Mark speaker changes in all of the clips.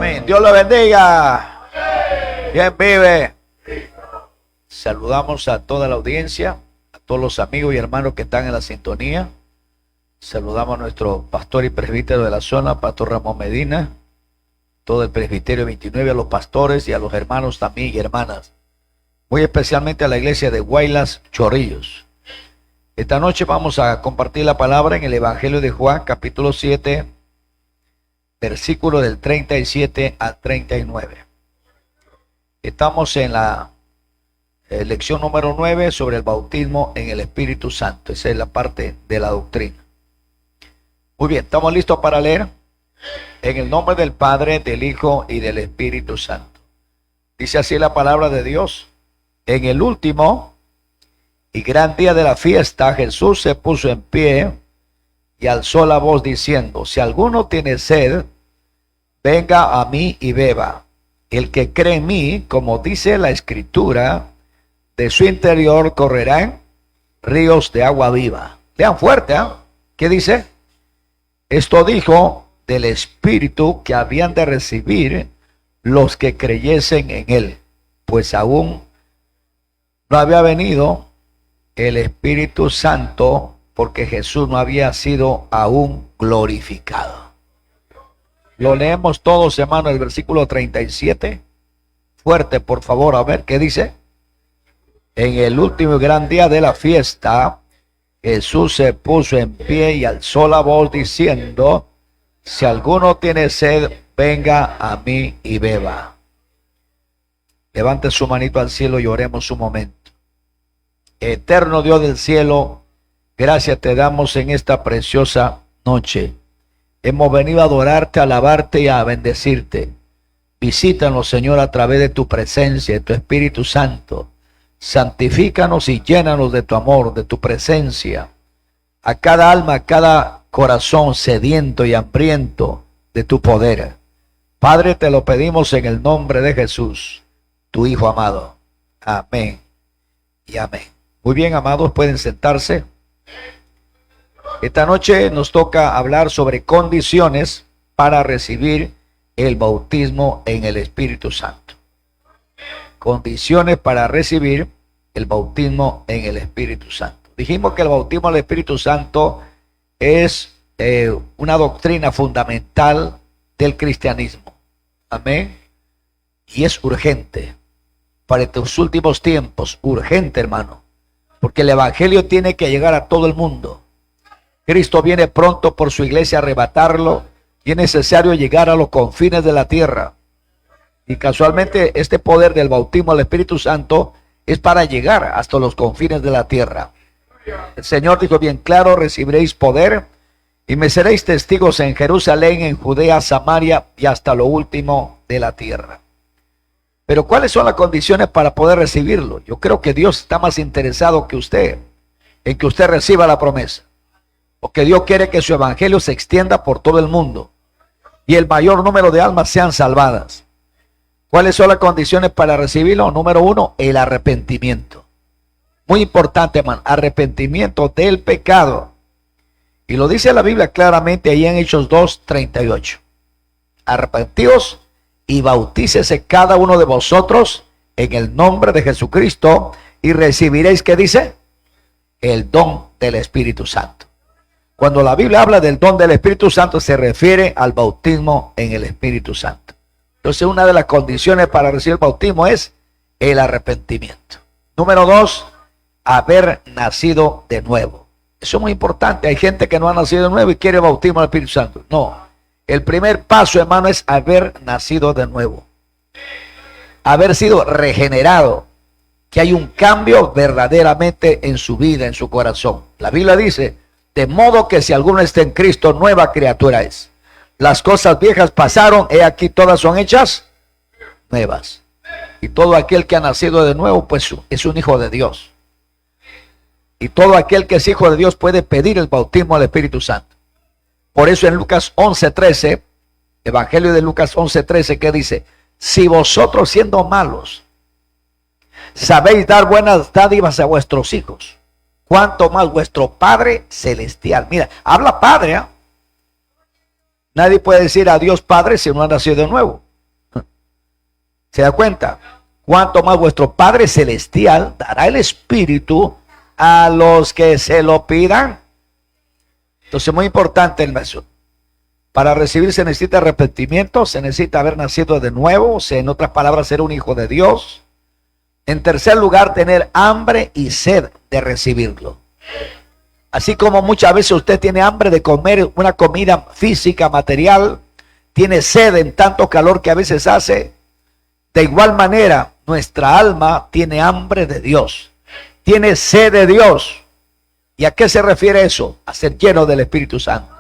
Speaker 1: Amén. Dios lo bendiga. Bien vive. Saludamos a toda la audiencia, a todos los amigos y hermanos que están en la sintonía. Saludamos a nuestro pastor y presbítero de la zona, Pastor Ramón Medina, todo el presbiterio 29, a los pastores y a los hermanos también y hermanas. Muy especialmente a la iglesia de Guaylas, Chorrillos. Esta noche vamos a compartir la palabra en el Evangelio de Juan, capítulo 7, versículo del 37 al 39. Estamos en la lección número 9 sobre el bautismo en el Espíritu Santo. Esa es la parte de la doctrina. Muy bien, ¿estamos listos para leer? En el nombre del Padre, del Hijo y del Espíritu Santo. Dice así la palabra de Dios. En el último y gran día de la fiesta, Jesús se puso en pie y alzó la voz diciendo: si alguno tiene sed, venga a mí y beba. El que cree en mí, como dice la Escritura, de su interior correrán ríos de agua viva. Lean fuerte, ¿eh? ¿Qué dice? Esto dijo del Espíritu que habían de recibir los que creyesen en él, pues aún no había venido el Espíritu Santo, porque Jesús no había sido aún glorificado. Lo leemos todos, hermanos, el versículo 37. Fuerte, por favor, a ver, ¿qué dice? En el último y gran día de la fiesta, Jesús se puso en pie y alzó la voz diciendo: si alguno tiene sed, venga a mí y beba. Levante su manito al cielo y oremos un momento. Eterno Dios del cielo, gracias te damos en esta preciosa noche. Hemos venido a adorarte, a alabarte y a bendecirte. Visítanos, Señor, a través de tu presencia, de tu Espíritu Santo. Santifícanos y llénanos de tu amor, de tu presencia. A cada alma, a cada corazón sediento y hambriento de tu poder. Padre, te lo pedimos en el nombre de Jesús, tu Hijo amado. Amén y amén. Muy bien, amados, pueden sentarse. Esta noche nos toca hablar sobre condiciones para recibir el bautismo en el Espíritu Santo. Condiciones para recibir el bautismo en el Espíritu Santo. Dijimos que el bautismo en el Espíritu Santo es una doctrina fundamental del cristianismo. Amén. Y es urgente para estos últimos tiempos. Urgente, hermano. Porque el evangelio tiene que llegar a todo el mundo. Cristo viene pronto por su iglesia a arrebatarlo y es necesario llegar a los confines de la tierra. Y casualmente este poder del bautismo al Espíritu Santo es para llegar hasta los confines de la tierra. El Señor dijo bien claro: recibiréis poder y me seréis testigos en Jerusalén, en Judea, Samaria y hasta lo último de la tierra. Pero ¿cuáles son las condiciones para poder recibirlo? Yo creo que Dios está más interesado que usted en que usted reciba la promesa. Porque Dios quiere que su evangelio se extienda por todo el mundo y el mayor número de almas sean salvadas. ¿Cuáles son las condiciones para recibirlo? Número uno, el arrepentimiento. Muy importante, hermano, arrepentimiento del pecado. Y lo dice la Biblia claramente ahí en Hechos 2:38. Arrepentíos y bautícese cada uno de vosotros en el nombre de Jesucristo y recibiréis, ¿qué dice? El don del Espíritu Santo. Cuando la Biblia habla del don del Espíritu Santo, se refiere al bautismo en el Espíritu Santo. Entonces, una de las condiciones para recibir el bautismo es el arrepentimiento. Número dos, haber nacido de nuevo. Eso es muy importante. Hay gente que no ha nacido de nuevo y quiere bautismo del Espíritu Santo. No. El primer paso, hermano, es haber nacido de nuevo. Haber sido regenerado. Que hay un cambio verdaderamente en su vida, en su corazón. La Biblia dice: de modo que si alguno está en Cristo, nueva criatura es. Las cosas viejas pasaron, he aquí todas son hechas nuevas. Y todo aquel que ha nacido de nuevo, pues es un hijo de Dios. Y todo aquel que es hijo de Dios puede pedir el bautismo al Espíritu Santo. Por eso en Lucas 11:13, Evangelio de Lucas 11:13, ¿qué dice? Si vosotros siendo malos sabéis dar buenas dádivas a vuestros hijos, cuánto más vuestro Padre Celestial. Mira, habla Padre, ¿eh? Nadie puede decir a Dios Padre si no ha nacido de nuevo. ¿Se da cuenta? Cuanto más vuestro Padre Celestial dará el Espíritu a los que se lo pidan. Entonces, muy importante el mensaje. Para recibir se necesita arrepentimiento, se necesita haber nacido de nuevo, en otras palabras, ser un hijo de Dios. En tercer lugar, tener hambre y sed de recibirlo. Así como muchas veces usted tiene hambre de comer una comida física, material, tiene sed en tanto calor que a veces hace, de igual manera nuestra alma tiene hambre de Dios, tiene sed de Dios. ¿Y a qué se refiere eso? A ser lleno del Espíritu Santo.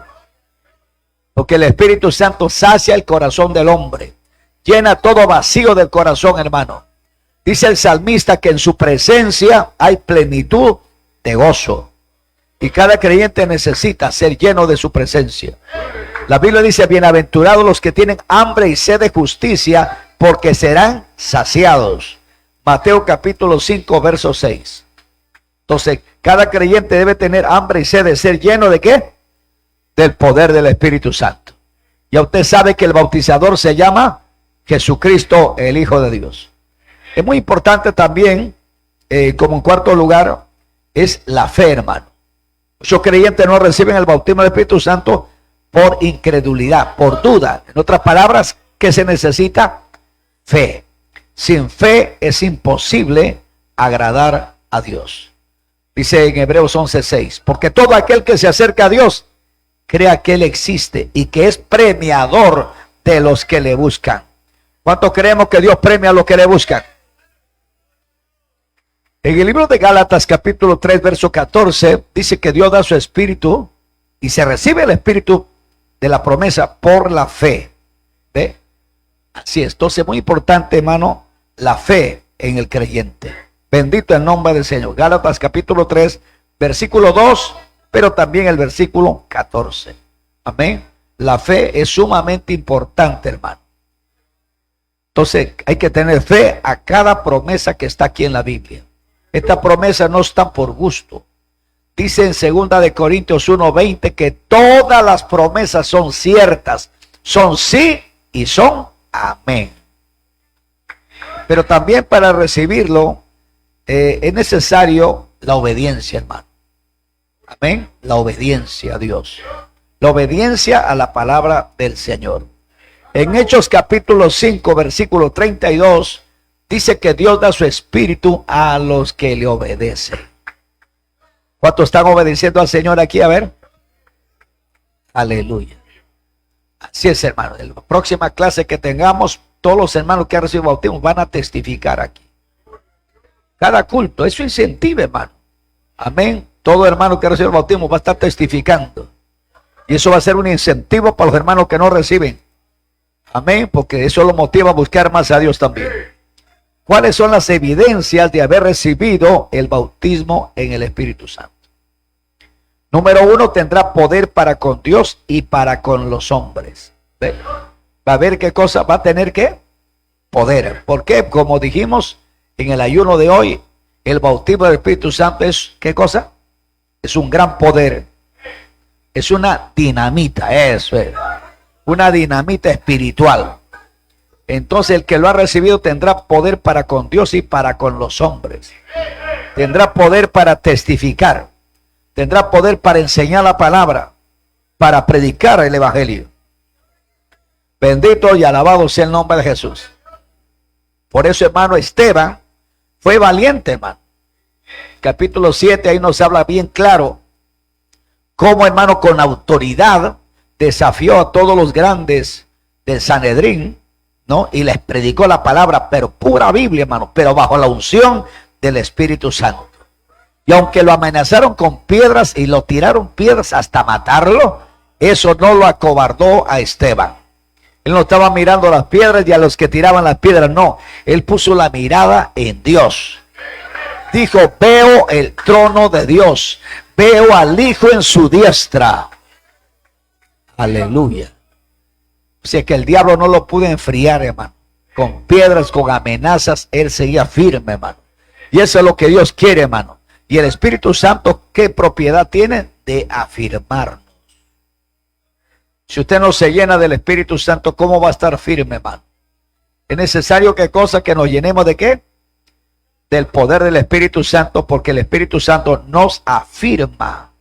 Speaker 1: Porque el Espíritu Santo sacia el corazón del hombre, llena todo vacío del corazón, hermano. Dice el salmista que en su presencia hay plenitud de gozo. Y cada creyente necesita ser lleno de su presencia. La Biblia dice, bienaventurados los que tienen hambre y sed de justicia, porque serán saciados. Mateo capítulo 5, verso 6. Entonces, cada creyente debe tener hambre y sed de ser lleno ¿de qué? Del poder del Espíritu Santo. Ya usted sabe que el bautizador se llama Jesucristo, el Hijo de Dios. Es muy importante también, como en cuarto lugar, es la fe, hermano. Muchos creyentes no reciben el bautismo del Espíritu Santo por incredulidad, por duda. En otras palabras, ¿qué se necesita? Fe. Sin fe es imposible agradar a Dios. Dice en Hebreos 11:6, porque todo aquel que se acerca a Dios crea que Él existe y que es premiador de los que le buscan. ¿Cuánto creemos que Dios premia a los que le buscan? En el libro de Gálatas capítulo 3 verso 14 dice que Dios da su espíritu y se recibe el espíritu de la promesa por la fe. ¿Ve? Así es. Entonces, muy importante, hermano, la fe en el creyente. Bendito el nombre del Señor. Gálatas capítulo 3 versículo 2, pero también el versículo 14. Amén. La fe es sumamente importante, hermano. Entonces, hay que tener fe a cada promesa que está aquí en la Biblia. Estas promesas no están por gusto. Dice en 2 de Corintios 1:20 que todas las promesas son ciertas, son sí y son amén. Pero también para recibirlo es necesario la obediencia, hermano. Amén. La obediencia a Dios. La obediencia a la palabra del Señor. En Hechos capítulo 5, versículo 32, dice que Dios da su espíritu a los que le obedecen. ¿Cuántos están obedeciendo al Señor aquí? A ver. Aleluya. Así es, hermano. En la próxima clase que tengamos, todos los hermanos que han recibido bautismo van a testificar aquí. Cada culto, eso incentiva, hermano. Amén. Todo hermano que ha recibido el bautismo va a estar testificando. Y eso va a ser un incentivo para los hermanos que no reciben. Amén. Porque eso lo motiva a buscar más a Dios también. ¿Cuáles son las evidencias de haber recibido el bautismo en el Espíritu Santo? Número 1, tendrá poder para con Dios y para con los hombres. ¿Ve? Va a ver qué cosa va a tener que poder. ¿Por qué? Como dijimos en el ayuno de hoy, el bautismo del Espíritu Santo es ¿qué cosa? Es un gran poder. Es una dinamita, eso es. Una dinamita espiritual. Entonces el que lo ha recibido tendrá poder para con Dios y para con los hombres. Tendrá poder para testificar. Tendrá poder para enseñar la palabra, para predicar el evangelio. Bendito y alabado sea el nombre de Jesús. Por eso, hermano, Esteban fue valiente, hermano. Capítulo 7, ahí nos habla bien claro cómo, hermano, con autoridad desafió a todos los grandes del Sanedrín, ¿no? Y les predicó la palabra, pero pura Biblia, hermano, pero bajo la unción del Espíritu Santo. Y aunque lo amenazaron con piedras y lo tiraron piedras hasta matarlo, eso no lo acobardó a Esteban. Él no estaba mirando las piedras y a los que tiraban las piedras, no. Él puso la mirada en Dios. Dijo, veo el trono de Dios, veo al Hijo en su diestra. Aleluya. O sea que el diablo no lo pudo enfriar, hermano. Con piedras, con amenazas, él seguía firme, hermano. Y eso es lo que Dios quiere, hermano. Y el Espíritu Santo, ¿qué propiedad tiene? De afirmarnos. Si usted no se llena del Espíritu Santo, ¿cómo va a estar firme, hermano? Es necesario que cosa que nos llenemos de ¿qué? Del poder del Espíritu Santo, porque el Espíritu Santo nos afirma.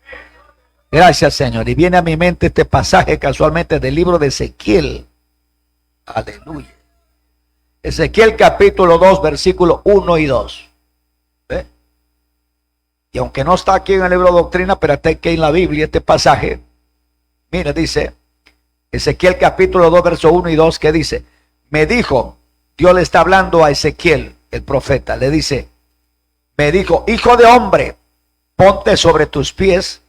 Speaker 1: Gracias, Señor. Y viene a mi mente este pasaje casualmente del libro de Ezequiel. Aleluya. Ezequiel capítulo 2, versículos 1 y 2. ¿Ve? Y aunque no está aquí en el libro de doctrina, pero está aquí en la Biblia este pasaje. Mira, dice Ezequiel capítulo 2, verso 1 y 2, que dice, me dijo, Dios le está hablando a Ezequiel, el profeta, le dice, me dijo, hijo de hombre, ponte sobre tus pies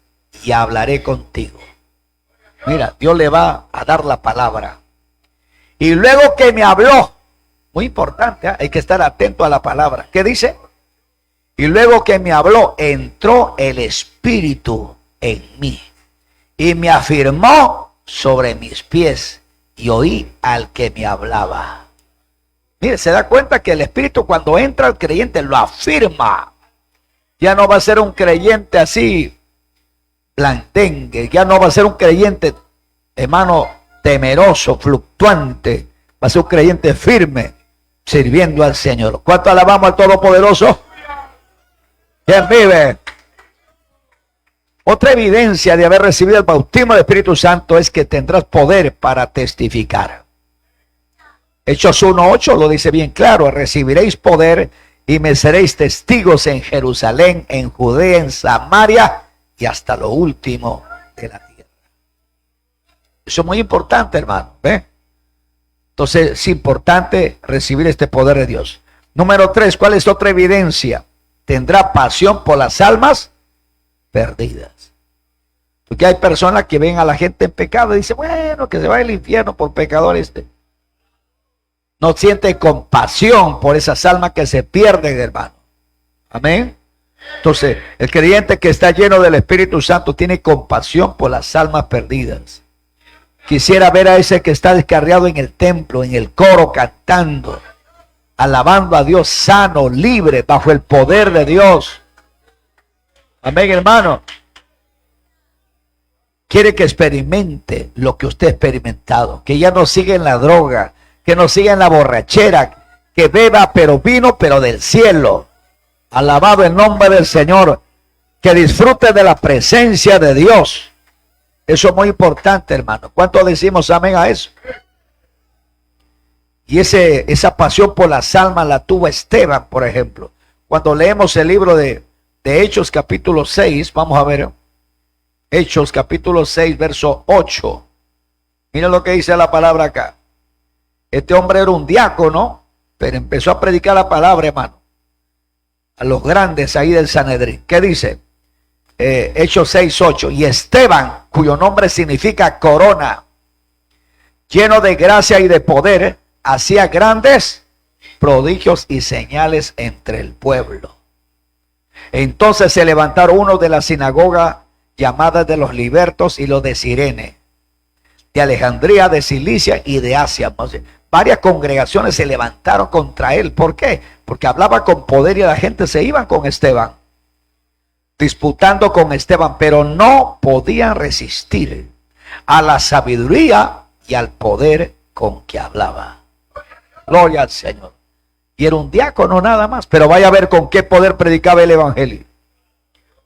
Speaker 1: y hablaré contigo. Mira, Dios le va a dar la palabra. Y luego que me habló, muy importante, hay que estar atento a la palabra. ¿Qué dice? Y luego que me habló, entró el Espíritu en mí y me afirmó sobre mis pies y oí al que me hablaba. Mire, se da cuenta que el Espíritu cuando entra al creyente lo afirma. Ya no va a ser un creyente así blandengue, ya no va a ser un creyente, hermano, temeroso, fluctuante. Va a ser un creyente firme, sirviendo al Señor. ¿Cuánto alabamos al Todopoderoso? ¿Quién vive? Otra evidencia de haber recibido el bautismo del Espíritu Santo es que tendrás poder para testificar. Hechos 1:8 lo dice bien claro, recibiréis poder y me seréis testigos en Jerusalén, en Judea, en Samaria y hasta lo último de la tierra. Eso es muy importante, hermano. ¿Ve? Entonces es importante recibir este poder de Dios. Número 3, ¿cuál es otra evidencia? Tendrá pasión por las almas perdidas. Porque hay personas que ven a la gente en pecado y dicen, bueno, que se va al infierno por pecador este. No siente compasión por esas almas que se pierden, hermano. Amén. Entonces, el creyente que está lleno del Espíritu Santo tiene compasión por las almas perdidas. Quisiera ver a ese que está descarriado en el templo, en el coro, cantando, alabando a Dios sano, libre, bajo el poder de Dios. Amén, hermano. Quiere que experimente lo que usted ha experimentado, que ya no siga en la droga, que no siga en la borrachera, que beba pero vino, pero del cielo. Alabado el nombre del Señor, que disfrute de la presencia de Dios. Eso es muy importante, hermano. ¿Cuántos decimos amén a eso? Y esa pasión por las almas la tuvo Esteban, por ejemplo. Cuando leemos el libro de Hechos capítulo 6, vamos a ver. Hechos capítulo 6, verso 8. Mira lo que dice la palabra acá. Este hombre era un diácono, pero empezó a predicar la palabra, hermano, a los grandes ahí del Sanedrín. ¿Qué dice? Hechos 6, 8. Y Esteban, cuyo nombre significa corona, lleno de gracia y de poder, hacía grandes prodigios y señales entre el pueblo. Entonces se levantaron unos de la sinagoga llamada de los libertos y los de Cirene, de Alejandría, de Cilicia y de Asia. Varias congregaciones se levantaron contra él. ¿Por qué? Porque hablaba con poder y la gente se iban con Esteban, disputando con Esteban, pero no podían resistir a la sabiduría y al poder con que hablaba. Gloria al Señor. Y era un diácono nada más, pero vaya a ver con qué poder predicaba el evangelio.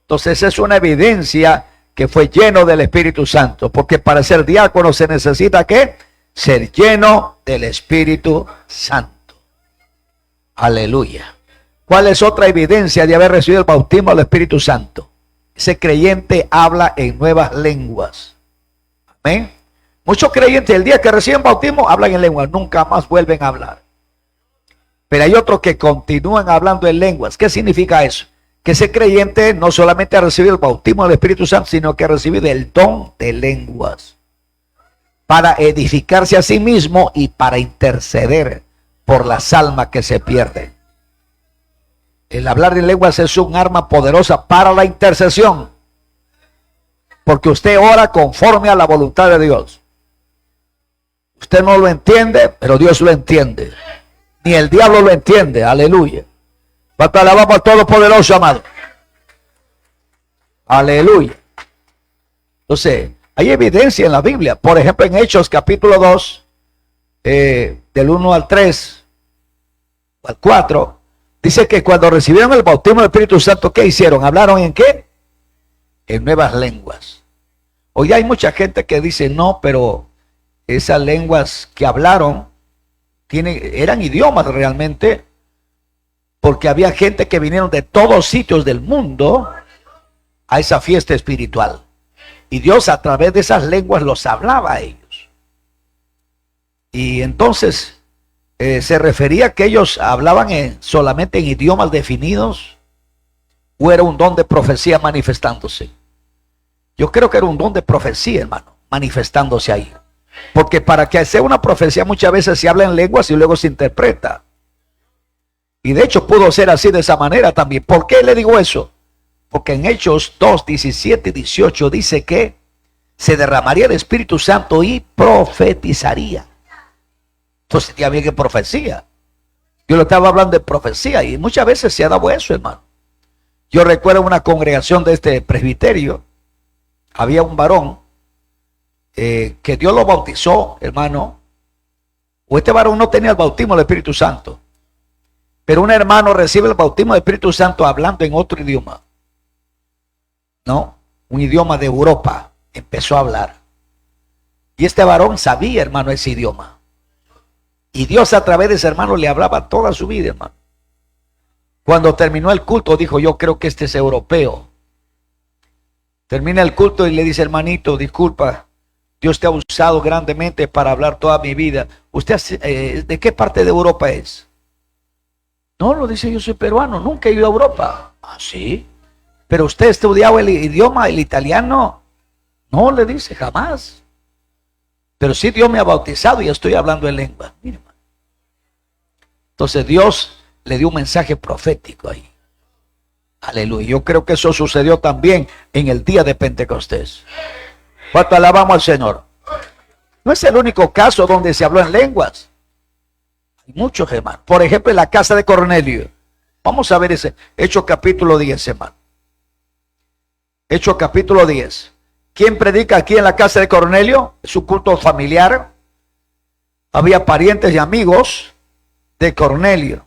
Speaker 1: Entonces es una evidencia que fue lleno del Espíritu Santo, porque para ser diácono se necesita ¿qué? Ser lleno del Espíritu Santo. Aleluya. ¿Cuál es otra evidencia de haber recibido el bautismo del Espíritu Santo? Ese creyente habla en nuevas lenguas. Amén. Muchos creyentes el día que reciben bautismo hablan en lenguas, nunca más vuelven a hablar. Pero hay otros que continúan hablando en lenguas. ¿Qué significa eso? Que ese creyente no solamente ha recibido el bautismo del Espíritu Santo, sino que ha recibido el don de lenguas para edificarse a sí mismo y para interceder por las almas que se pierden. El hablar en lenguas es un arma poderosa para la intercesión, porque usted ora conforme a la voluntad de Dios. Usted no lo entiende, pero Dios lo entiende. Ni el diablo lo entiende. Aleluya. ¿Cuánto alabamos al Todopoderoso, amado? Aleluya. Entonces, hay evidencia en la Biblia. Por ejemplo, en Hechos capítulo 2, del 1 al 3, al 4, dice que cuando recibieron el bautismo del Espíritu Santo, ¿qué hicieron? ¿Hablaron en qué? En nuevas lenguas. Hoy hay mucha gente que dice, no, pero esas lenguas que hablaron eran idiomas realmente, porque había gente que vinieron de todos sitios del mundo a esa fiesta espiritual. Y Dios a través de esas lenguas los hablaba a ellos. Y entonces se refería a que ellos hablaban solamente en idiomas definidos, o era un don de profecía manifestándose. Yo creo que era un don de profecía, hermano, manifestándose ahí. Porque para que sea una profecía muchas veces se habla en lenguas y luego se interpreta. Y de hecho pudo ser así de esa manera también. ¿Por qué le digo eso? Porque en Hechos 2, 17 y 18 dice que se derramaría el Espíritu Santo y profetizaría. Entonces ya bien que profecía. Yo le estaba hablando de profecía y muchas veces se ha dado eso, hermano. Yo recuerdo una congregación de este presbiterio. Había un varón que Dios lo bautizó, hermano. O este varón no tenía el bautismo del Espíritu Santo. Pero un hermano recibe el bautismo del Espíritu Santo hablando en otro idioma. ¿No? Un idioma de Europa. Empezó a hablar. Y este varón sabía, hermano, ese idioma. Y Dios a través de ese hermano le hablaba toda su vida, hermano. Cuando terminó el culto, dijo, yo creo que este es europeo. Termina el culto y le dice, hermanito, disculpa, Dios te ha usado grandemente para hablar toda mi vida. ¿Usted de qué parte de Europa es? No, lo dice, yo soy peruano, nunca he ido a Europa. Ah, sí. Pero usted ha estudiado el idioma, el italiano. No, le dice, jamás. Pero sí Dios me ha bautizado y estoy hablando en lengua. Mire, hermano. Entonces Dios le dio un mensaje profético ahí. Aleluya. Yo creo que eso sucedió también en el día de Pentecostés. ¿Cuánto alabamos al Señor? No es el único caso donde se habló en lenguas. Hay muchos, hermanos. Por ejemplo, en la casa de Cornelio. Vamos a ver ese Hechos capítulo 10, hermano. Hechos capítulo 10. ¿Quién predica aquí en la casa de Cornelio? Es un culto familiar. Había parientes y amigos de Cornelio.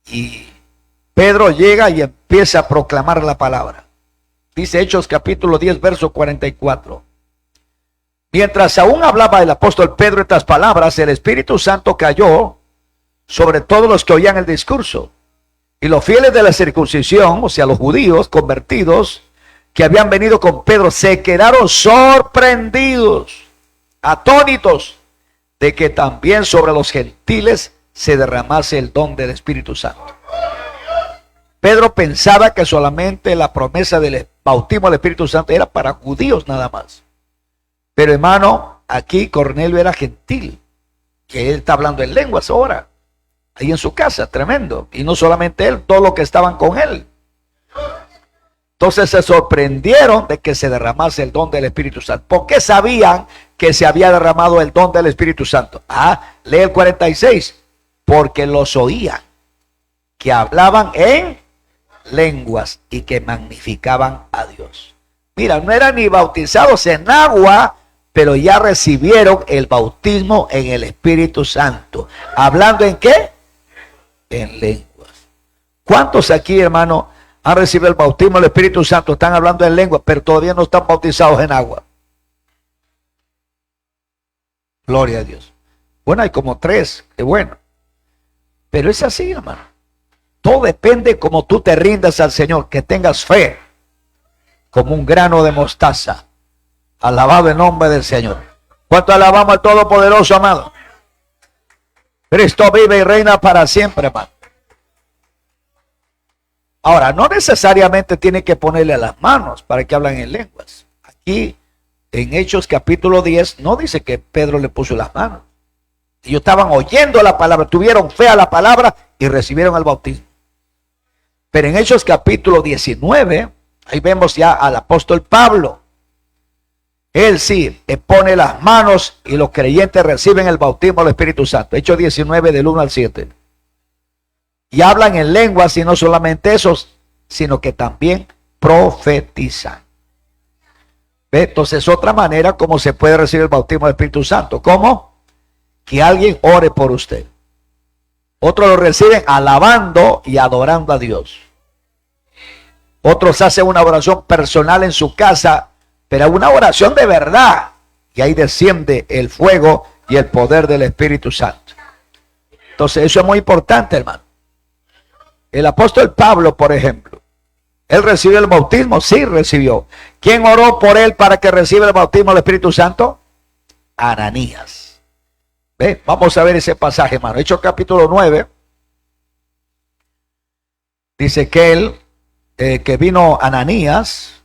Speaker 1: Y Pedro llega y empieza a proclamar la palabra. Dice Hechos capítulo 10, verso 44. Mientras aún hablaba el apóstol Pedro estas palabras, el Espíritu Santo cayó sobre todos los que oían el discurso. Y los fieles de la circuncisión, o sea, los judíos convertidos, que habían venido con Pedro, se quedaron sorprendidos, atónitos, de que también sobre los gentiles se derramase el don del Espíritu Santo. Pedro pensaba que solamente la promesa del bautismo del Espíritu Santo era para judíos nada más. Pero hermano, aquí Cornelio era gentil, que él está hablando en lenguas ahora, ahí en su casa, tremendo. Y no solamente él, todos los que estaban con él. Entonces se sorprendieron de que se derramase el don del Espíritu Santo. ¿Por qué sabían que se había derramado el don del Espíritu Santo? Lee el 46. Porque los oían, que hablaban en lenguas y que magnificaban a Dios. Mira, no eran ni bautizados en agua, pero ya recibieron el bautismo en el Espíritu Santo. ¿Hablando en qué? En lenguas. ¿Cuántos aquí, hermano, han recibido el bautismo del Espíritu Santo? Están hablando en lenguas, pero todavía no están bautizados en agua. Gloria a Dios. Bueno, hay como 3, qué bueno. Pero es así, hermano. Todo depende como tú te rindas al Señor, que tengas fe, como un grano de mostaza. Alabado el nombre del Señor. ¿Cuánto alabamos al Todopoderoso, amado? Cristo vive y reina para siempre, hermano. Ahora, no necesariamente tiene que ponerle las manos para que hablen en lenguas. Aquí, en Hechos capítulo 10, no dice que Pedro le puso las manos. Ellos estaban oyendo la palabra, tuvieron fe a la palabra y recibieron el bautismo. Pero en Hechos capítulo 19, ahí vemos ya al apóstol Pablo. Él sí pone las manos y los creyentes reciben el bautismo del Espíritu Santo. Hechos 19 del 1 al 7. Y hablan en lenguas, y no solamente esos, sino que también profetizan. ¿Ve? Entonces, otra manera como se puede recibir el bautismo del Espíritu Santo. ¿Cómo? Que alguien ore por usted. Otros lo reciben alabando y adorando a Dios. Otros hacen una oración personal en su casa, pero una oración de verdad. Y ahí desciende el fuego y el poder del Espíritu Santo. Entonces eso es muy importante, hermano. El apóstol Pablo, por ejemplo, ¿él recibió el bautismo? Sí, recibió. ¿Quién oró por él para que reciba el bautismo del Espíritu Santo? Ananías. ¿Ve? Vamos a ver ese pasaje, hermano. Hechos capítulo 9. Dice que él, que vino Ananías,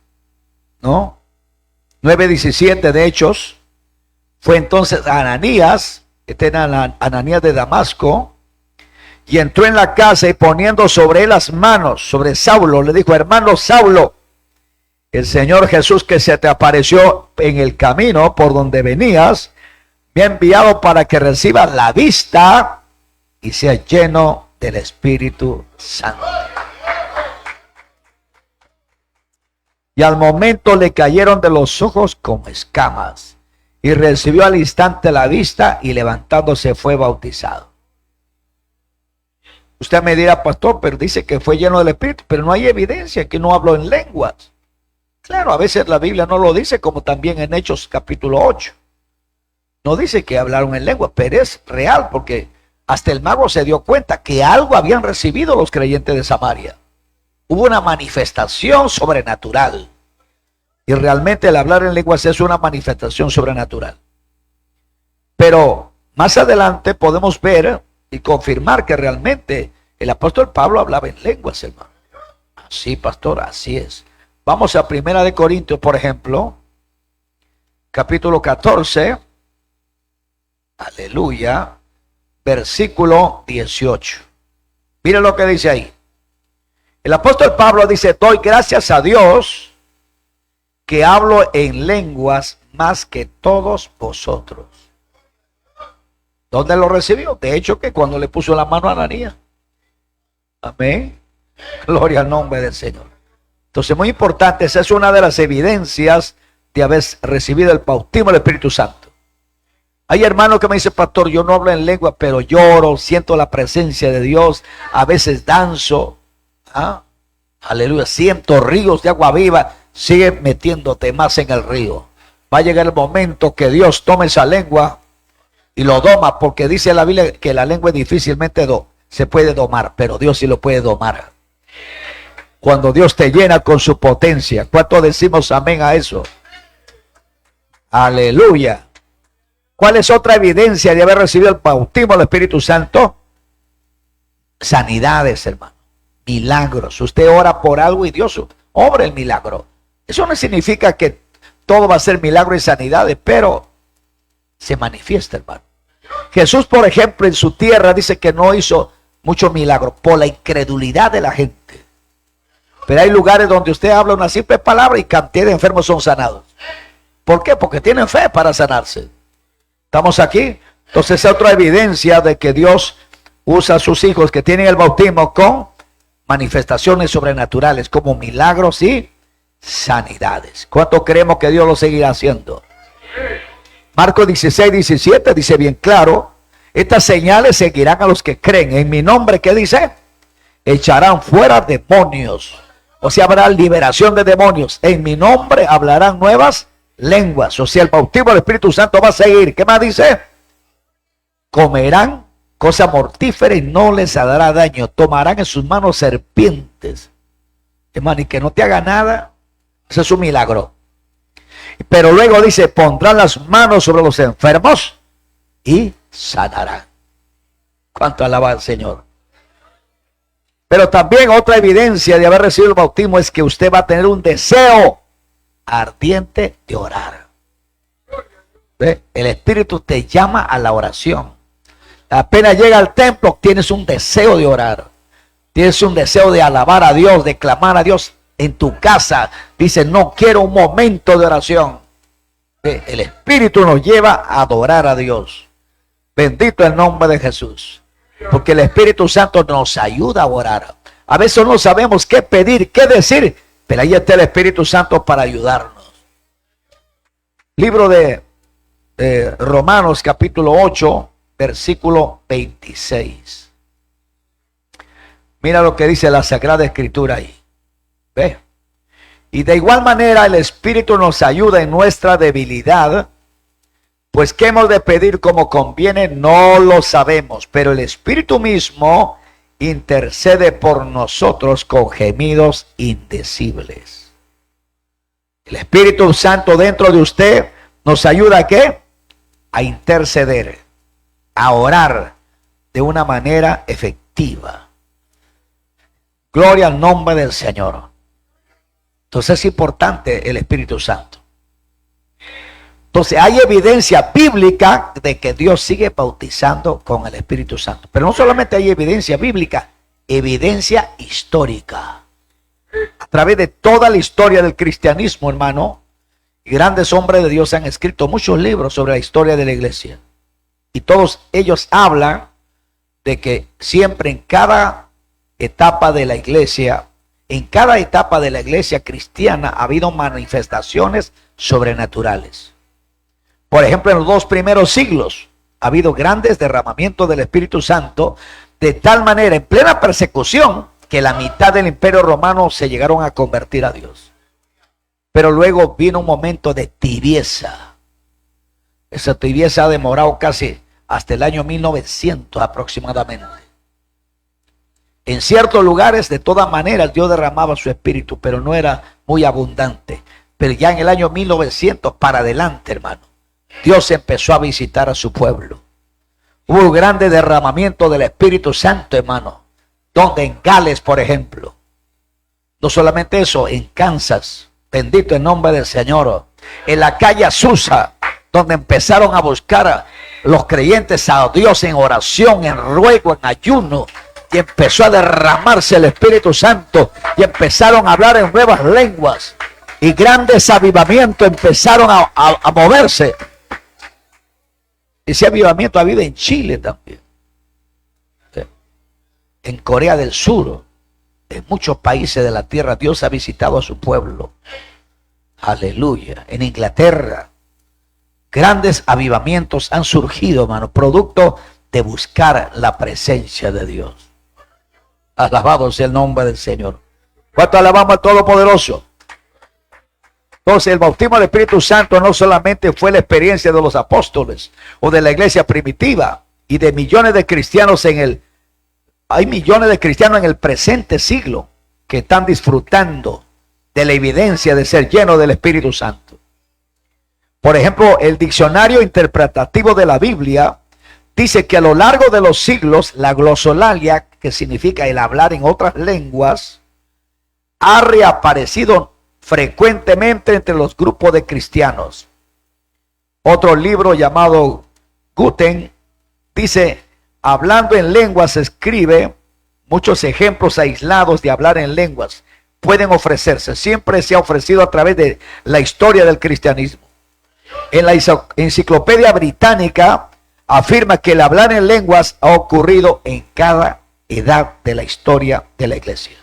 Speaker 1: ¿no? 9:17 de Hechos. Fue entonces Ananías, este era Ananías de Damasco, y entró en la casa y poniendo sobre él las manos, sobre Saulo, le dijo: hermano Saulo, el Señor Jesús que se te apareció en el camino por donde venías, me ha enviado para que recibas la vista y seas lleno del Espíritu Santo. Y al momento le cayeron de los ojos como escamas, y recibió al instante la vista, y levantándose fue bautizado. Usted me dirá: pastor, pero dice que fue lleno del Espíritu, pero no hay evidencia que no habló en lenguas. Claro, a veces la Biblia no lo dice, como también en Hechos capítulo 8. No dice que hablaron en lengua, pero es real, porque hasta el mago se dio cuenta que algo habían recibido los creyentes de Samaria. Hubo una manifestación sobrenatural. Y realmente el hablar en lenguas es una manifestación sobrenatural. Pero más adelante podemos ver y confirmar que realmente el apóstol Pablo hablaba en lenguas, hermano. Así, pastor, así es. Vamos a 1 Corintios, por ejemplo, capítulo 14. Aleluya. Versículo 18. Mire lo que dice ahí. El apóstol Pablo dice: doy gracias a Dios que hablo en lenguas más que todos vosotros. ¿Dónde lo recibió? De hecho, que cuando le puso la mano a Ananías. Amén. Gloria al nombre del Señor. Entonces, muy importante, esa es una de las evidencias de haber recibido el bautismo del Espíritu Santo. Hay hermanos que me dicen: pastor, yo no hablo en lengua, pero lloro, siento la presencia de Dios, a veces danzo. Aleluya, siento ríos de agua viva. Sigue metiéndote más en el río. Va a llegar el momento que Dios tome esa lengua y lo doma, porque dice la Biblia que la lengua difícilmente se puede domar, pero Dios sí lo puede domar. Cuando Dios te llena con su potencia. ¿Cuánto decimos amén a eso? Aleluya. ¿Cuál es otra evidencia de haber recibido el bautismo del Espíritu Santo? Sanidades, hermano. Milagros. Usted ora por algo y Dios obra el milagro. Eso no significa que todo va a ser milagro y sanidades, pero se manifiesta, hermano. Jesús, por ejemplo, en su tierra dice que no hizo muchos milagros por la incredulidad de la gente. Pero hay lugares donde usted habla una simple palabra y cantidad de enfermos son sanados. ¿Por qué? Porque tienen fe para sanarse. ¿Estamos aquí? Entonces es otra evidencia de que Dios usa a sus hijos que tienen el bautismo con manifestaciones sobrenaturales, como milagros y sanidades. ¿Cuánto creemos que Dios lo seguirá haciendo? Marcos 16:17 dice bien claro: estas señales seguirán a los que creen. En mi nombre, ¿qué dice? Echarán fuera demonios. O sea, habrá liberación de demonios. En mi nombre hablarán nuevas lenguas. O sea, el bautismo del Espíritu Santo va a seguir. ¿Qué más dice? Comerán cosa mortífera y no les hará daño. Tomarán en sus manos serpientes. Hermano, y que no te haga nada. Eso es un milagro. Pero luego dice: pondrán las manos sobre los enfermos y sanarán. ¿Cuánto alaba al Señor? Pero también otra evidencia de haber recibido el bautismo es que usted va a tener un deseo ardiente de orar. ¿Ve? El Espíritu te llama a la oración. Apenas llega al templo, tienes un deseo de orar. Tienes un deseo de alabar a Dios, de clamar a Dios. En tu casa dice: no quiero un momento de oración. ¿Ve? El Espíritu nos lleva a adorar a Dios. Bendito el nombre de Jesús. Porque el Espíritu Santo nos ayuda a orar. A veces no sabemos qué pedir, qué decir, pero ahí está el Espíritu Santo para ayudarnos. Libro de Romanos capítulo 8, versículo 26. Mira lo que dice la Sagrada Escritura ahí. ¿Ve? Y de igual manera el Espíritu nos ayuda en nuestra debilidad, pues qué hemos de pedir como conviene, no lo sabemos, pero el Espíritu mismo intercede por nosotros con gemidos indecibles. El Espíritu Santo dentro de usted nos ayuda ¿a qué? A interceder, a orar de una manera efectiva. Gloria al nombre del Señor. Entonces es importante el Espíritu Santo. Entonces hay evidencia bíblica de que Dios sigue bautizando con el Espíritu Santo. Pero no solamente hay evidencia bíblica, evidencia histórica. A través de toda la historia del cristianismo, hermano, grandes hombres de Dios han escrito muchos libros sobre la historia de la iglesia. Y todos ellos hablan de que siempre en cada etapa de la iglesia, cristiana ha habido manifestaciones sobrenaturales. Por ejemplo, en los 2 primeros siglos ha habido grandes derramamientos del Espíritu Santo, de tal manera, en plena persecución, que la mitad del Imperio Romano se llegaron a convertir a Dios. Pero luego vino un momento de tibieza. Esa tibieza ha demorado casi hasta el año 1900 aproximadamente. En ciertos lugares, de todas maneras, Dios derramaba su Espíritu, pero no era muy abundante. Pero ya en el año 1900 para adelante, hermano, Dios empezó a visitar a su pueblo. Hubo un grande derramamiento del Espíritu Santo, hermano, donde en Gales, por ejemplo. No solamente eso, en Kansas, bendito el nombre del Señor. En la calle Azusa, donde empezaron a buscar los creyentes a Dios en oración, en ruego, en ayuno. Y empezó a derramarse el Espíritu Santo. Y empezaron a hablar en nuevas lenguas. Y grandes avivamientos empezaron a moverse. Ese avivamiento ha habido en Chile también. En Corea del Sur. En muchos países de la tierra Dios ha visitado a su pueblo. Aleluya. En Inglaterra. Grandes avivamientos han surgido, hermano. Producto de buscar la presencia de Dios. Alabado sea el nombre del Señor. ¿Cuánto alabamos al Todopoderoso? Entonces el bautismo del Espíritu Santo no solamente fue la experiencia de los apóstoles o de la iglesia primitiva y de millones de cristianos hay millones de cristianos en el presente siglo que están disfrutando de la evidencia de ser llenos del Espíritu Santo. Por ejemplo, el diccionario interpretativo de la Biblia dice que a lo largo de los siglos la glosolalia, que significa el hablar en otras lenguas, ha reaparecido frecuentemente entre los grupos de cristianos. Otro libro llamado Guten dice, hablando en lenguas, escribe muchos ejemplos aislados de hablar en lenguas. Pueden ofrecerse, siempre se ha ofrecido a través de la historia del cristianismo. En la enciclopedia británica afirma que el hablar en lenguas ha ocurrido en cada edad de la historia de la iglesia.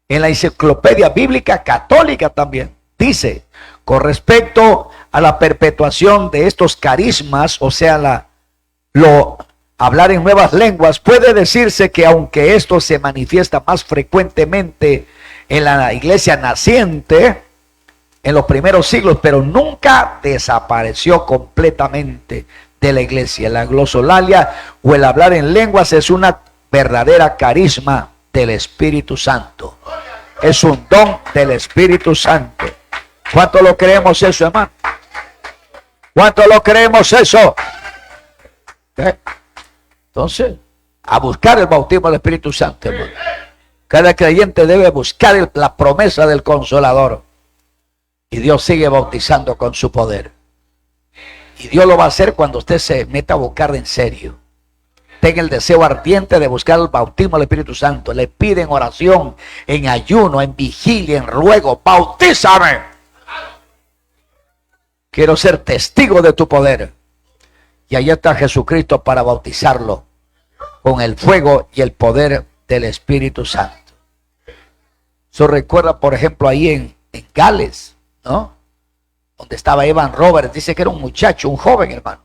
Speaker 1: En la enciclopedia bíblica católica también dice, con respecto a la perpetuación de estos carismas, o sea, hablar en nuevas lenguas, puede decirse que aunque esto se manifiesta más frecuentemente en la iglesia naciente, en los primeros siglos, pero nunca desapareció completamente de la iglesia. La glosolalia o el hablar en lenguas es una verdadera carisma del Espíritu Santo. Es un don del Espíritu Santo. ¿Cuánto lo creemos eso, hermano? ¿Cuánto lo creemos eso? Entonces, a buscar el bautismo del Espíritu Santo, hermano. Cada creyente debe buscar la promesa del Consolador. Y Dios sigue bautizando con su poder. Y Dios lo va a hacer cuando usted se meta a buscar en serio. Tenga el deseo ardiente de buscar el bautismo del Espíritu Santo. Le pide en oración, en ayuno, en vigilia, en ruego. ¡Bautízame! Quiero ser testigo de tu poder. Y allí está Jesucristo para bautizarlo con el fuego y el poder del Espíritu Santo. Eso recuerda, por ejemplo, ahí en Gales, ¿no? Donde estaba Evan Roberts. Dice que era un muchacho, un joven, hermano.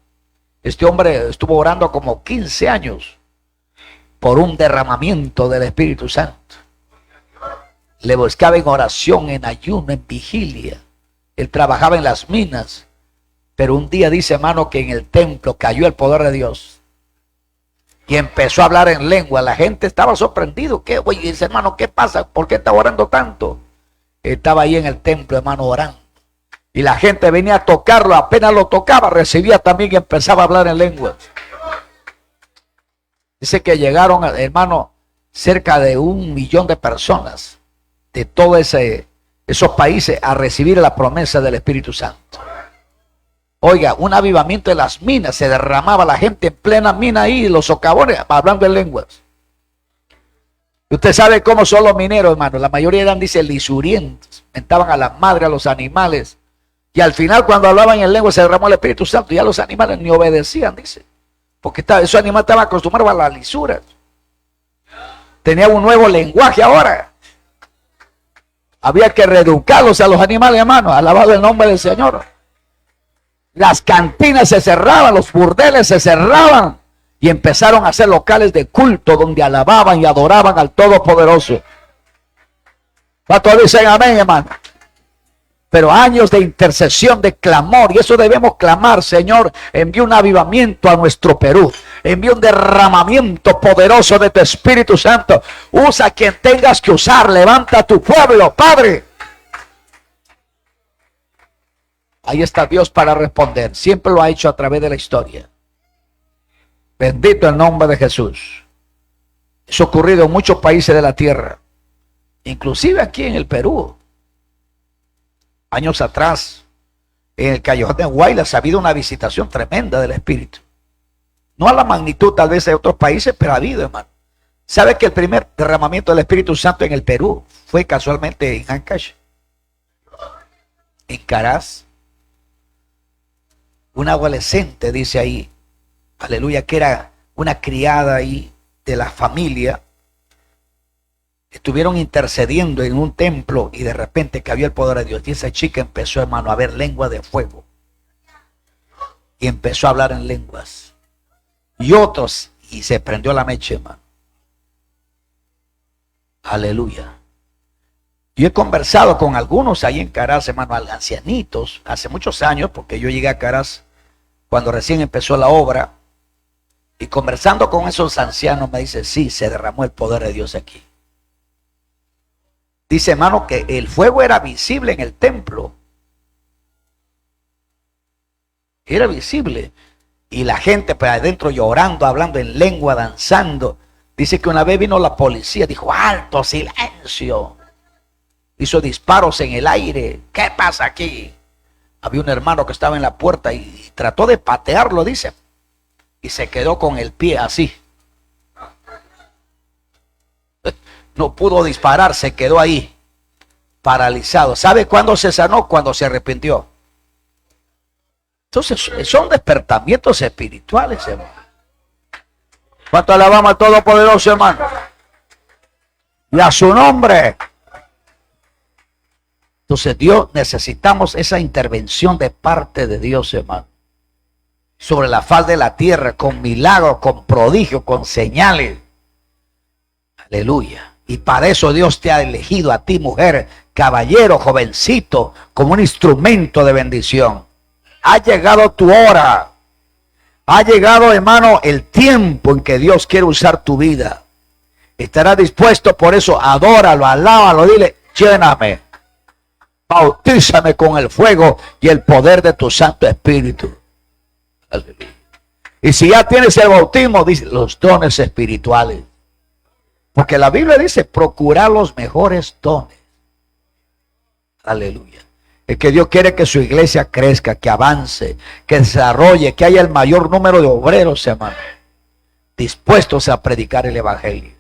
Speaker 1: Este hombre estuvo orando como 15 años. por un derramamiento del Espíritu Santo. Le buscaba en oración, en ayuno, en vigilia. Él trabajaba en las minas. Pero un día dice, hermano, que en el templo cayó el poder de Dios. Y empezó a hablar en lengua. La gente estaba sorprendido. ¿Qué? Oye, dice, hermano, ¿qué pasa? ¿Por qué está orando tanto? Estaba ahí en el templo, hermano, orando. Y la gente venía a tocarlo. Apenas lo tocaba, recibía también y empezaba a hablar en lengua. Dice que llegaron, hermano, cerca de 1 millón de personas de todos esos países a recibir la promesa del Espíritu Santo. Oiga, un avivamiento de las minas, se derramaba la gente en plena mina ahí, los socavones, hablando en lenguas. Usted sabe cómo son los mineros, hermano. La mayoría eran, dice, lisurientos, mentaban a las madres, a los animales. Y al final, cuando hablaban en lengua, se derramó el Espíritu Santo. Y ya los animales ni obedecían, dice. Porque esos animales estaban acostumbrados a las lisuras. Tenía un nuevo lenguaje ahora. Había que reeducarlos a los animales, hermano. Alabado el nombre del Señor. Las cantinas se cerraban, los burdeles se cerraban. Y empezaron a ser locales de culto donde alababan y adoraban al Todopoderoso. ¿Cuántos dicen amén, hermano? Pero años de intercesión, de clamor, y eso debemos clamar. Señor, envía un avivamiento a nuestro Perú, envía un derramamiento poderoso de tu Espíritu Santo. Usa a quien tengas que usar, levanta a tu pueblo, Padre. Ahí está Dios para responder, siempre lo ha hecho a través de la historia. Bendito el nombre de Jesús. Eso ha ocurrido en muchos países de la tierra, inclusive aquí en el Perú. Años atrás, en el Callejón de Guaylas ha habido una visitación tremenda del Espíritu. No a la magnitud tal vez de otros países, pero ha habido, hermano. ¿Sabe que el primer derramamiento del Espíritu Santo en el Perú fue casualmente en Ancash? En Caraz. Una adolescente, dice ahí, aleluya, que era una criada ahí de la familia. Estuvieron intercediendo en un templo y de repente cayó el poder de Dios. Y esa chica empezó, hermano, a ver lengua de fuego. Y empezó a hablar en lenguas. Y otros, y se prendió la mecha, hermano. Aleluya. Yo he conversado con algunos ahí en Caraz, hermano, ancianitos, hace muchos años, porque yo llegué a Caraz cuando recién empezó la obra. Y conversando con esos ancianos me dice, sí, se derramó el poder de Dios aquí. Dice, hermano, que el fuego era visible en el templo. Era visible. Y la gente pues adentro llorando, hablando en lengua, danzando. Dice que una vez vino la policía, dijo, alto, silencio. Hizo disparos en el aire. ¿Qué pasa aquí? Había un hermano que estaba en la puerta y trató de patearlo, dice. Y se quedó con el pie así. No pudo disparar, se quedó ahí, paralizado. ¿Sabe cuándo se sanó? Cuando se arrepintió. Entonces, son despertamientos espirituales, hermano. ¿Cuánto alabamos al Todopoderoso, hermano? Y a su nombre. Entonces, Dios, necesitamos esa intervención de parte de Dios, hermano. Sobre la faz de la tierra, con milagros, con prodigios, con señales. Aleluya. Y para eso Dios te ha elegido a ti, mujer, caballero, jovencito, como un instrumento de bendición. Ha llegado tu hora. Ha llegado, hermano, el tiempo en que Dios quiere usar tu vida. Estarás dispuesto, por eso adóralo, alábalo, dile, lléname. Bautízame con el fuego y el poder de tu Santo Espíritu. Aleluya. Y si ya tienes el bautismo, dice los dones espirituales. Porque la Biblia dice, procurar los mejores dones. Aleluya. Es que Dios quiere que su iglesia crezca, que avance, que desarrolle, que haya el mayor número de obreros, hermano, dispuestos a predicar el evangelio.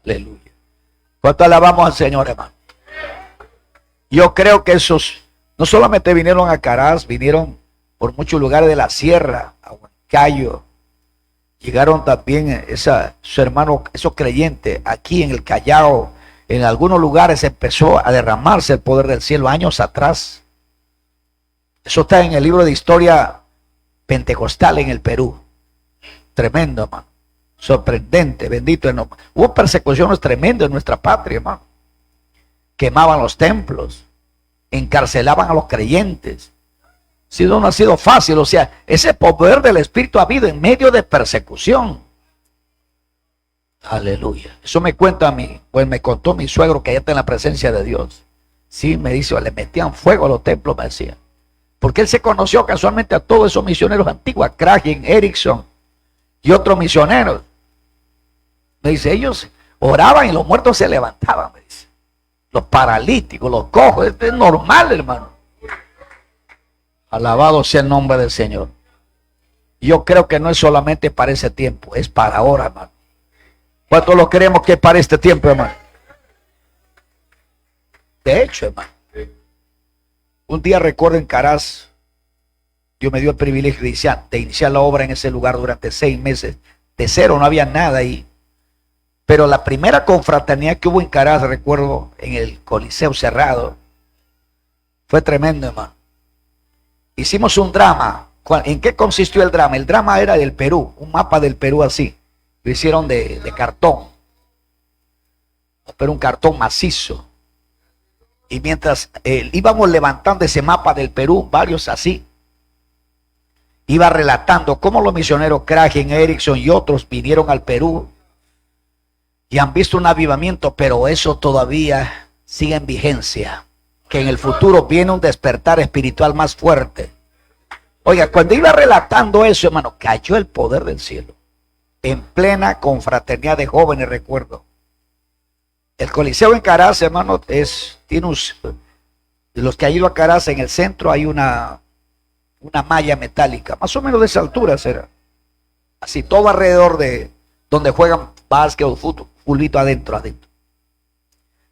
Speaker 1: Aleluya. ¿Cuánto alabamos al Señor, hermano? Yo creo que esos no solamente vinieron a Caraz, vinieron por muchos lugares de la sierra, a Huancayo. Llegaron también sus hermanos, esos creyentes, aquí en el Callao. En algunos lugares empezó a derramarse el poder del cielo años atrás. Eso está en el libro de historia pentecostal en el Perú. Tremendo, hermano. sorprendente, bendito. Hubo persecuciones tremendas en nuestra patria, hermano. Quemaban los templos, encarcelaban a los creyentes. No ha sido fácil, o sea, ese poder del Espíritu ha habido en medio de persecución. Aleluya. Eso me cuenta a mí, pues me contó mi suegro que ya está en la presencia de Dios. Sí, me dice, le metían fuego a los templos, me decía. Porque él se conoció casualmente a todos esos misioneros antiguos, a Cragen, Erickson y otros misioneros. Me dice, ellos oraban y los muertos se levantaban, me dice. Los paralíticos, los cojos, esto es normal, hermano. Alabado sea el nombre del Señor. Yo creo que no es solamente para ese tiempo, es para ahora, hermano. ¿Cuántos lo creemos que es para este tiempo, hermano? De hecho, hermano, un día recuerdo en Caraz, Dios me dio el privilegio de iniciar la obra en ese lugar durante 6 meses. De cero, no había nada ahí. Pero la primera confraternidad que hubo en Caraz, recuerdo, en el Coliseo cerrado, fue tremendo, hermano. Hicimos un drama. ¿En qué consistió el drama? El drama era del Perú, un mapa del Perú así. Lo hicieron de cartón, pero un cartón macizo. Y mientras íbamos levantando ese mapa del Perú, varios así, iba relatando cómo los misioneros Cragen, Erickson y otros vinieron al Perú y han visto un avivamiento, pero eso todavía sigue en vigencia, que en el futuro viene un despertar espiritual más fuerte. Oiga, cuando iba relatando eso, hermano, cayó el poder del cielo, en plena confraternidad de jóvenes, recuerdo. El Coliseo en Caraz, hermano, tiene de los que han ido a Caraz, en el centro hay una malla metálica, más o menos de esa altura será. Así, todo alrededor de donde juegan básquet o fulbito adentro.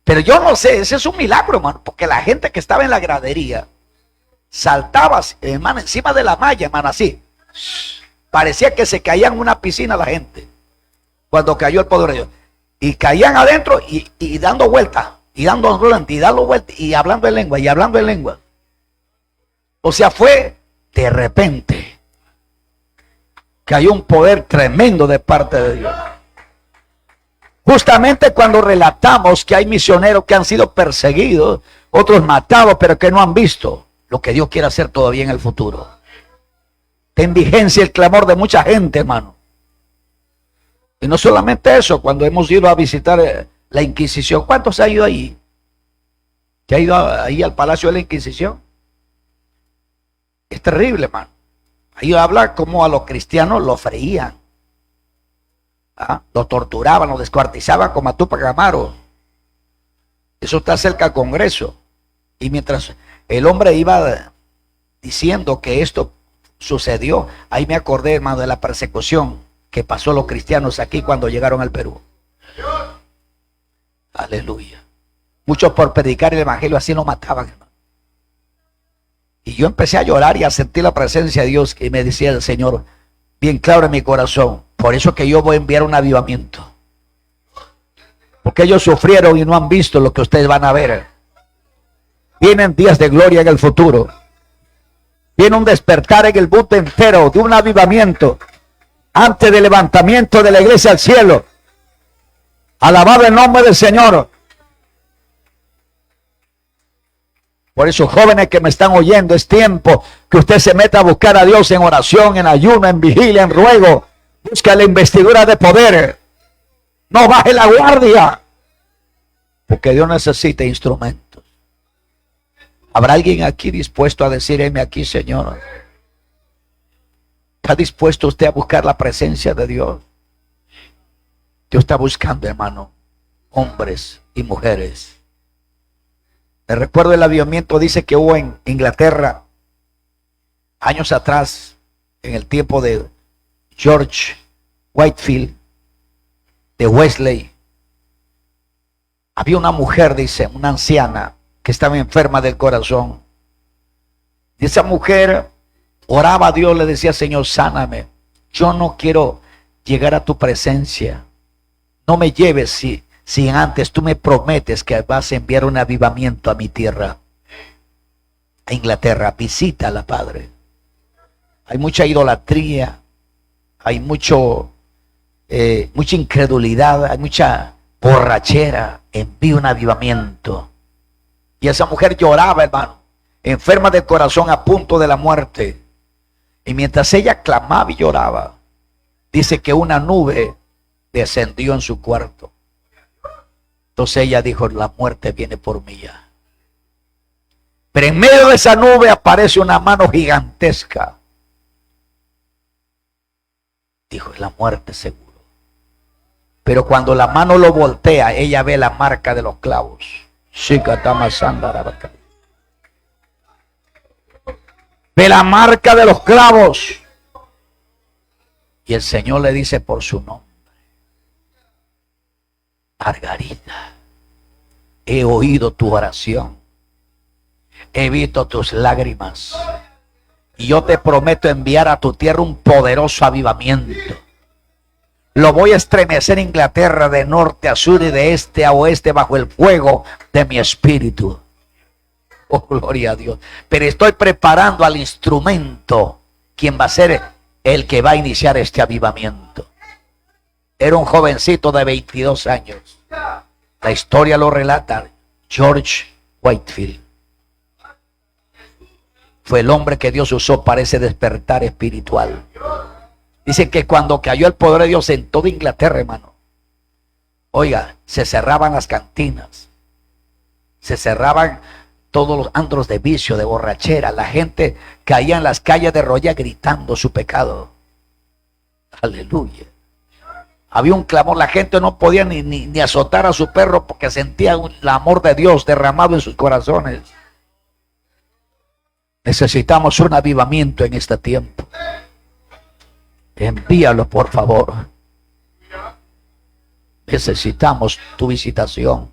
Speaker 1: Pero yo no sé, ese es un milagro, hermano, porque la gente que estaba en la gradería saltaba, hermano, encima de la malla, hermano, así. Parecía que se caía en una piscina la gente cuando cayó el poder de Dios. Y caían adentro y dando vueltas, y dando vueltas, y hablando en lengua, y hablando en lengua. O sea, fue de repente. Cayó un poder tremendo de parte de Dios. Justamente cuando relatamos que hay misioneros que han sido perseguidos, otros matados, pero que no han visto lo que Dios quiere hacer todavía en el futuro. Está en vigencia el clamor de mucha gente, hermano. Y no solamente eso, cuando hemos ido a visitar la Inquisición, ¿cuántos ha ido ahí? ¿Que ha ido ahí al Palacio de la Inquisición? Es terrible, hermano. Ha ido a hablar como a los cristianos los freían. Los torturaban, los descuartizaban como a Túpac Amaru. Eso está cerca al Congreso. Y mientras el hombre iba diciendo que esto sucedió, ahí me acordé, hermano, de la persecución que pasó los cristianos aquí cuando llegaron al Perú. Aleluya. Muchos por predicar el evangelio así nos mataban, hermano. Y yo empecé a llorar y a sentir la presencia de Dios, y me decía el Señor bien claro en mi corazón: por eso que yo voy a enviar un avivamiento, porque ellos sufrieron y no han visto lo que ustedes van a ver. Vienen días de gloria en el futuro. Viene un despertar en el mundo entero de un avivamiento antes del levantamiento de la iglesia al cielo. Alabado el nombre del Señor. Por eso, jóvenes que me están oyendo, es tiempo que usted se meta a buscar a Dios en oración, en ayuno, en vigilia, en ruego. Busca la investidura de poder. No baje la guardia, porque Dios necesita instrumentos. ¿Habrá alguien aquí dispuesto a decir: heme aquí, Señor? ¿Está dispuesto usted a buscar la presencia de Dios? Dios está buscando, hermano, hombres y mujeres. Me recuerdo el avivamiento, dice que hubo en Inglaterra años atrás, en el tiempo de George Whitefield, de Wesley. Había una mujer, dice, una anciana, que estaba enferma del corazón. Y esa mujer oraba a Dios, le decía: Señor, sáname. Yo no quiero llegar a tu presencia. No me lleves si antes tú me prometes que vas a enviar un avivamiento a mi tierra, a Inglaterra. Visítala, Padre. Hay mucha idolatría, hay mucho mucha incredulidad, hay mucha borrachera. Envía un avivamiento. Y esa mujer lloraba, hermano, enferma del corazón, a punto de la muerte. Y mientras ella clamaba y lloraba, dice que una nube descendió en su cuarto. Entonces ella dijo: la muerte viene por mí ya. Pero en medio de esa nube aparece una mano gigantesca. Dijo: la muerte seguro. Pero cuando la mano lo voltea, ella ve la marca de los clavos. Ve la marca de los clavos. Y el Señor le dice por su nombre: Margarita, he oído tu oración, he visto tus lágrimas, y yo te prometo enviar a tu tierra un poderoso avivamiento. Lo voy a estremecer Inglaterra de norte a sur y de este a oeste bajo el fuego de mi espíritu. Oh, gloria a Dios. Pero estoy preparando al instrumento, quien va a ser el que va a iniciar este avivamiento. Era un jovencito de 22 años. La historia lo relata. George Whitefield fue el hombre que Dios usó para ese despertar espiritual. Dice que cuando cayó el poder de Dios en toda Inglaterra, hermano, oiga, se cerraban las cantinas, se cerraban todos los antros de vicio, de borrachera. La gente caía en las calles de Roya gritando su pecado. Aleluya. Había un clamor, la gente no podía ni azotar a su perro porque sentía el amor de Dios derramado en sus corazones. Necesitamos un avivamiento en este tiempo. Envíalo, por favor. Necesitamos tu visitación.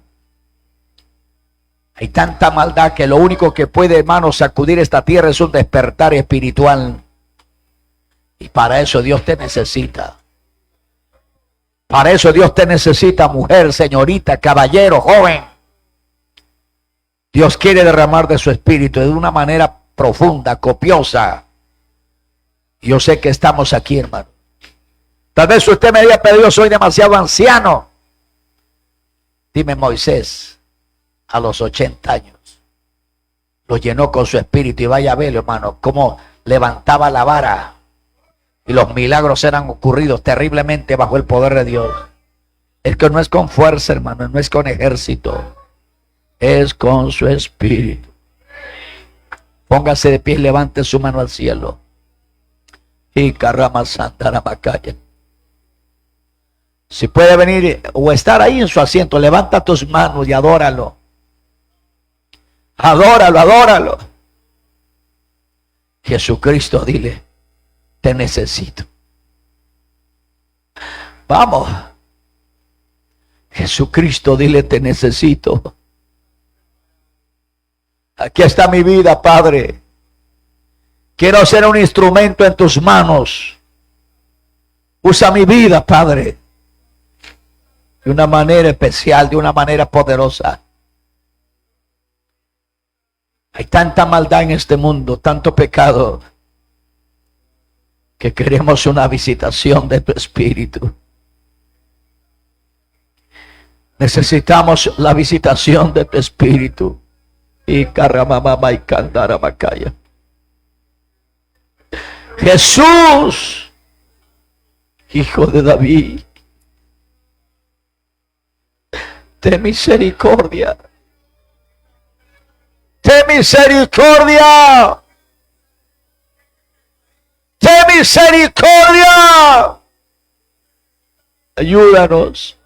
Speaker 1: Hay tanta maldad que lo único que puede, hermano, sacudir esta tierra es un despertar espiritual. Y para eso Dios te necesita. Para eso Dios te necesita, mujer, señorita, caballero, joven. Dios quiere derramar de su espíritu de una manera profunda, copiosa. Yo sé que estamos aquí, hermano. Tal vez usted me haya pedido: soy demasiado anciano. Dime, Moisés, a los 80 años, lo llenó con su espíritu, y vaya a verlo, hermano, cómo levantaba la vara. Y los milagros eran ocurridos terriblemente bajo el poder de Dios. Es que no es con fuerza, hermano, no es con ejército, es con su espíritu. Póngase de pie y levante su mano al cielo. Y Carrama Santa Macaya. Si puede venir o estar ahí en su asiento, levanta tus manos y adóralo. Adóralo, adóralo. Jesucristo, dile: te necesito. Vamos. Jesucristo, dile: te necesito. Aquí está mi vida, Padre. Quiero ser un instrumento en tus manos. Usa mi vida, Padre, de una manera especial, de una manera poderosa. Hay tanta maldad en este mundo, tanto pecado, que queremos una visitación de tu espíritu. Necesitamos la visitación de tu espíritu. Y Carramamama y Candaramacaya. Jesús, Hijo de David, ten misericordia. Ten misericordia. Ten misericordia. Ayúdanos.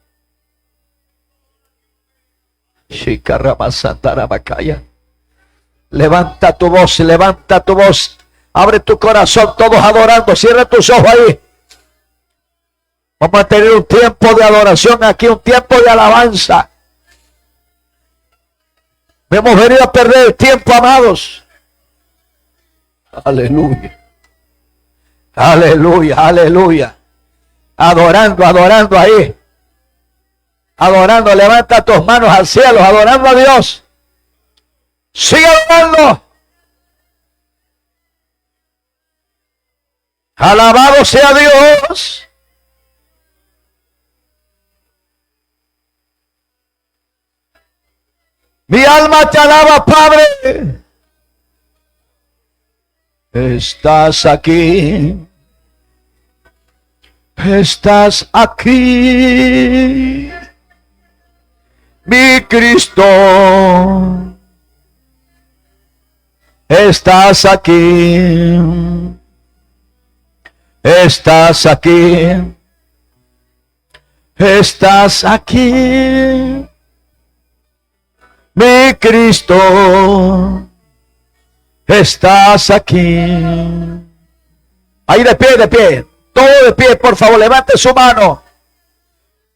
Speaker 1: Shikaramasataramacaya. Levanta tu voz, levanta tu voz. Abre tu corazón, todos adorando. Cierra tus ojos ahí. Vamos a tener un tiempo de adoración aquí, un tiempo de alabanza. No hemos venido a perder el tiempo, amados. Aleluya. Aleluya, aleluya. Adorando, adorando ahí. Adorando, levanta tus manos al cielo, adorando a Dios. Sigue adorando. Alabado sea Dios. Mi alma te alaba, Padre. Estás aquí. Estás aquí. Mi Cristo. Estás aquí. Estás aquí. Estás aquí. Mi Cristo. Estás aquí. Ahí de pie. Todo de pie, por favor, levante su mano.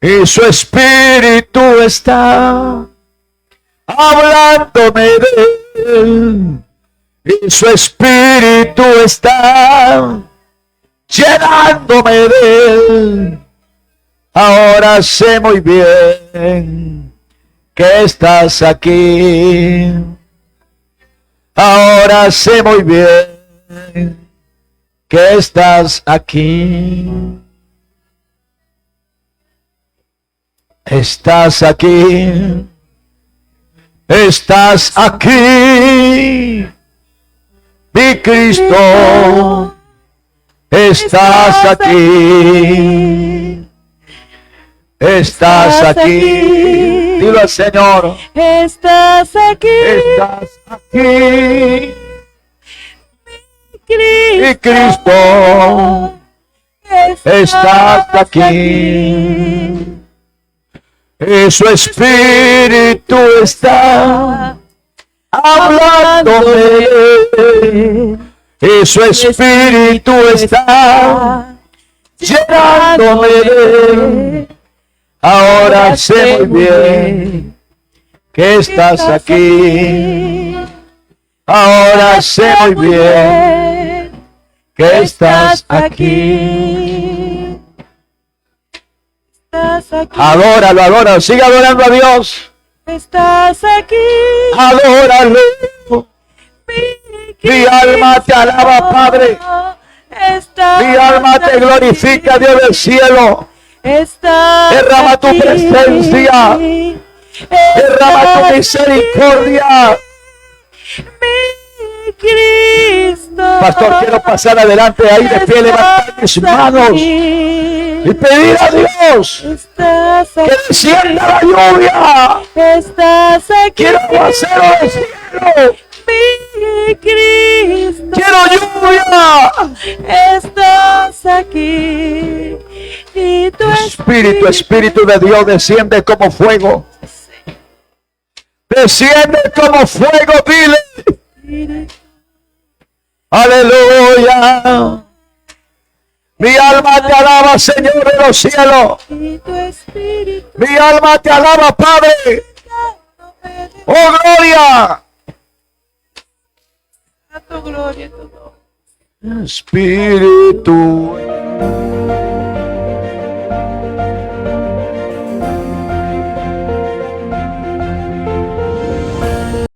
Speaker 1: Y su espíritu está hablándome de él. Y su espíritu está llenándome de él. Ahora sé muy bien que estás aquí. Ahora sé muy bien que estás aquí. Estás aquí. Estás aquí. Mi Cristo. Estás aquí. Estás aquí. Dilo al Señor.
Speaker 2: Estás aquí.
Speaker 1: Estás aquí.
Speaker 2: Mi
Speaker 1: Cristo. Estás aquí. Y su espíritu está hablándome. Y su espíritu está llenándome de. Ahora sé muy bien que estás aquí. Ahora sé muy bien que estás aquí. Adóralo, adóralo, sigue adorando a Dios.
Speaker 2: Estás aquí.
Speaker 1: Adóralo. Mi alma te alaba, Padre. Mi alma te glorifica, Dios del cielo. Derrama tu presencia. Derrama tu misericordia.
Speaker 2: Mi Cristo.
Speaker 1: Pastor, quiero pasar adelante ahí de pie, levantar mis manos y pedir a Dios que descienda la lluvia.
Speaker 2: Estás aquí.
Speaker 1: Quiero aguacero del cielo.
Speaker 2: Mi Cristo.
Speaker 1: Quiero lluvia.
Speaker 2: Estás aquí. Y tu
Speaker 1: Espíritu de Dios desciende como fuego. Desciende como fuego, dile. Aleluya. Mi alma te alaba, Señor de los cielos. Mi alma te alaba, Padre. Oh, gloria.
Speaker 2: A tu gloria,
Speaker 1: Espíritu.